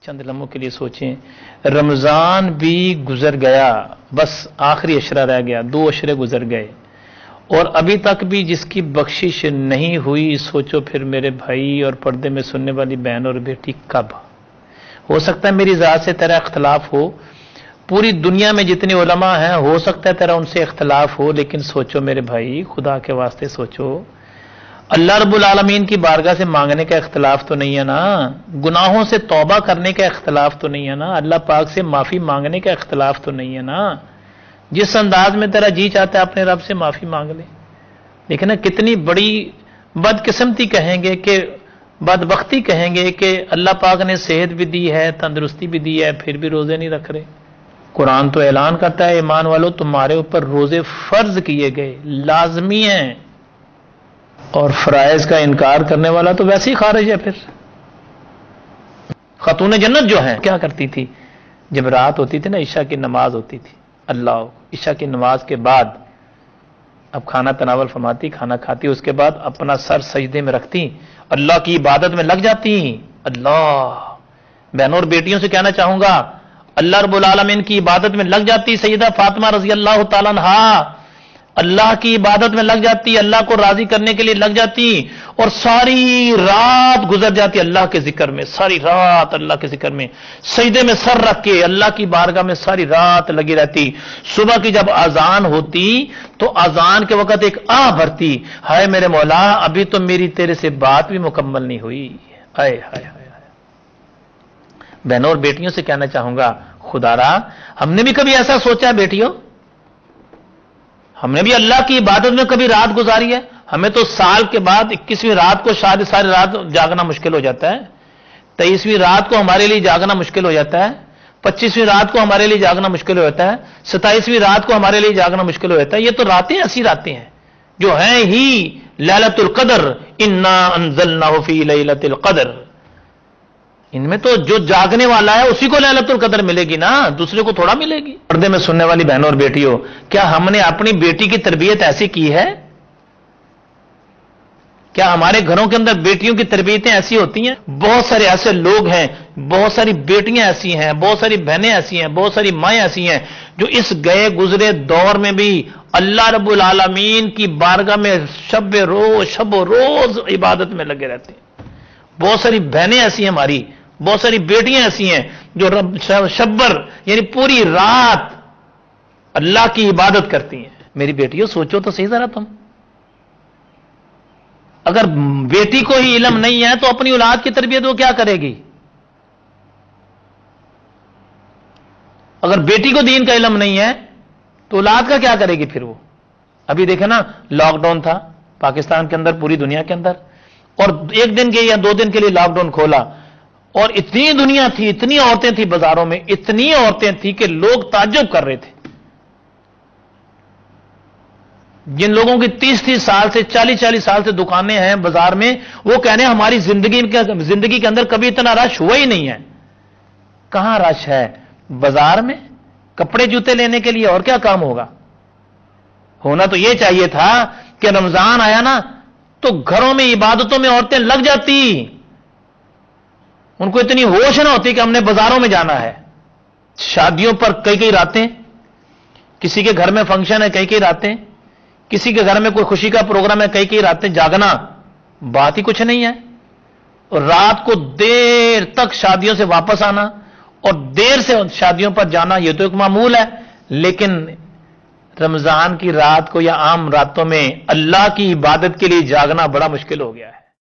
چند لمحوں کے لیے سوچیں، رمضان بھی گزر گیا، بس آخری عشرہ رہ گیا، 2 عشرے گزر گئے اور ابھی تک بھی جس کی بخشش نہیں ہوئی، سوچو پھر میرے بھائی اور پردے میں سننے والی بہن اور بیٹی کب؟ ہو سکتا ہے میری ذات سے تیرا اختلاف ہو، پوری دنیا میں جتنے علماء ہیں ہو سکتا ہے تیرا ان سے اختلاف ہو، لیکن سوچو میرے بھائی، خدا کے واسطے سوچو، اللہ رب العالمین کی بارگاہ سے مانگنے کا اختلاف تو نہیں ہے نا، گناہوں سے توبہ کرنے کا اختلاف تو نہیں ہے نا، اللہ پاک سے معافی مانگنے کا اختلاف تو نہیں ہے نا، جس انداز میں تیرا جی چاہتا ہے اپنے رب سے معافی مانگ لے۔ لیکن کتنی بڑی بدقسمتی کہیں گے کہ بدبختی کہیں گے کہ اللہ پاک نے صحت بھی دی ہے، تندرستی بھی دی ہے، پھر بھی روزے نہیں رکھ رہے۔ قرآن تو اعلان کرتا ہے ایمان والو تمہارے اوپر روزے فرض کیے گئے، لازمی ہیں، اور فرائض کا انکار کرنے والا تو ویسے ہی خارج ہے۔ پھر خاتون جنت جو ہیں کیا کرتی تھی، جب رات ہوتی تھی نا، عشاء کی نماز ہوتی تھی، اللہ عشاء کی نماز کے بعد اب کھانا تناول فرماتی، کھانا کھاتی، اس کے بعد اپنا سر سجدے میں رکھتی، اللہ کی عبادت میں لگ جاتی۔ اللہ، بہنوں اور بیٹیوں سے کہنا چاہوں گا، اللہ رب العالمین کی عبادت میں لگ جاتی سیدہ فاطمہ رضی اللہ تعالیٰ عنہا، اللہ کی عبادت میں لگ جاتی، اللہ کو راضی کرنے کے لیے لگ جاتی، اور ساری رات گزر جاتی اللہ کے ذکر میں، ساری رات اللہ کے ذکر میں، سجدے میں سر رکھ کے اللہ کی بارگاہ میں ساری رات لگی رہتی۔ صبح کی جب اذان ہوتی تو اذان کے وقت ایک آہ بھرتی، ہائے میرے مولا ابھی تو میری تیرے سے بات بھی مکمل نہیں ہوئی، ہائے ہائے ہائے۔ بہنوں اور بیٹیوں سے کہنا چاہوں گا، خدا را ہم نے بھی کبھی ایسا سوچا ہے بیٹیوں؟ ہم نے بھی اللہ کی عبادت میں کبھی رات گزاری ہے؟ ہمیں تو سال کے بعد 21ویں رات کو شاید ساری رات جاگنا مشکل ہو جاتا ہے، 23ویں رات کو ہمارے لیے جاگنا مشکل ہو جاتا ہے، 25ویں رات کو ہمارے لیے جاگنا مشکل ہو جاتا ہے، 27ویں رات کو ہمارے لیے جاگنا مشکل ہو جاتا ہے۔ یہ تو راتیں ایسی راتیں ہیں جو ہیں ہی لیلۃ القدر، انا انزلناہ فی لیلۃ القدر، ان میں تو جو جاگنے والا ہے اسی کو لیلۃ القدر ملے گی نا، دوسرے کو تھوڑا ملے گی۔ پردے میں سننے والی بہنوں اور بیٹیوں، کیا ہم نے اپنی بیٹی کی تربیت ایسی کی ہے؟ کیا ہمارے گھروں کے اندر بیٹیوں کی تربیتیں ایسی ہوتی ہیں؟ بہت سارے ایسے لوگ ہیں، بہت ساری بیٹیاں ایسی ہیں، بہت ساری بہنیں ایسی ہیں، بہت ساری مائیں ایسی ہیں جو اس گئے گزرے دور میں بھی اللہ رب العالمین کی بارگاہ میں شب و روز عبادت میں لگے رہتے ہیں۔ بہت ساری بہنیں ایسی ہیں ہماری، بہت ساری بیٹیاں ایسی ہیں جو شبر یعنی پوری رات اللہ کی عبادت کرتی ہیں۔ میری بیٹیوں سوچو تو صحیح ذرا تم، اگر بیٹی کو ہی علم نہیں ہے تو اپنی اولاد کی تربیت وہ کیا کرے گی؟ اگر بیٹی کو دین کا علم نہیں ہے تو اولاد کا کیا کرے گی پھر وہ؟ ابھی دیکھیں نا، لاک ڈاؤن تھا پاکستان کے اندر، پوری دنیا کے اندر، اور 1 دن کے یا 2 دن کے لیے لاک ڈاؤن کھولا، اور اتنی دنیا تھی، اتنی عورتیں تھیں بازاروں میں، اتنی عورتیں تھیں کہ لوگ تعجب کر رہے تھے۔ جن لوگوں کی 30 سال سے 40 سال سے دکانیں ہیں بازار میں، وہ کہہ رہے ہیں ہماری زندگی کے اندر کبھی اتنا رش ہوا ہی نہیں ہے۔ کہاں رش ہے؟ بازار میں کپڑے جوتے لینے کے لیے، اور کیا کام ہوگا؟ ہونا تو یہ چاہیے تھا کہ رمضان آیا نا تو گھروں میں عبادتوں میں عورتیں لگ جاتی، ان کو اتنی ہوش نہ ہوتی کہ ہم نے بازاروں میں جانا ہے۔ شادیوں پر کئی راتیں، کسی کے گھر میں فنکشن ہے کئی راتیں، کسی کے گھر میں کوئی خوشی کا پروگرام ہے کئی راتیں جاگنا، بات ہی کچھ نہیں ہے۔ اور رات کو دیر تک شادیوں سے واپس آنا اور دیر سے شادیوں پر جانا یہ تو ایک معمول ہے، لیکن رمضان کی رات کو یا عام راتوں میں اللہ کی عبادت کے لیے جاگنا بڑا مشکل ہو گیا ہے۔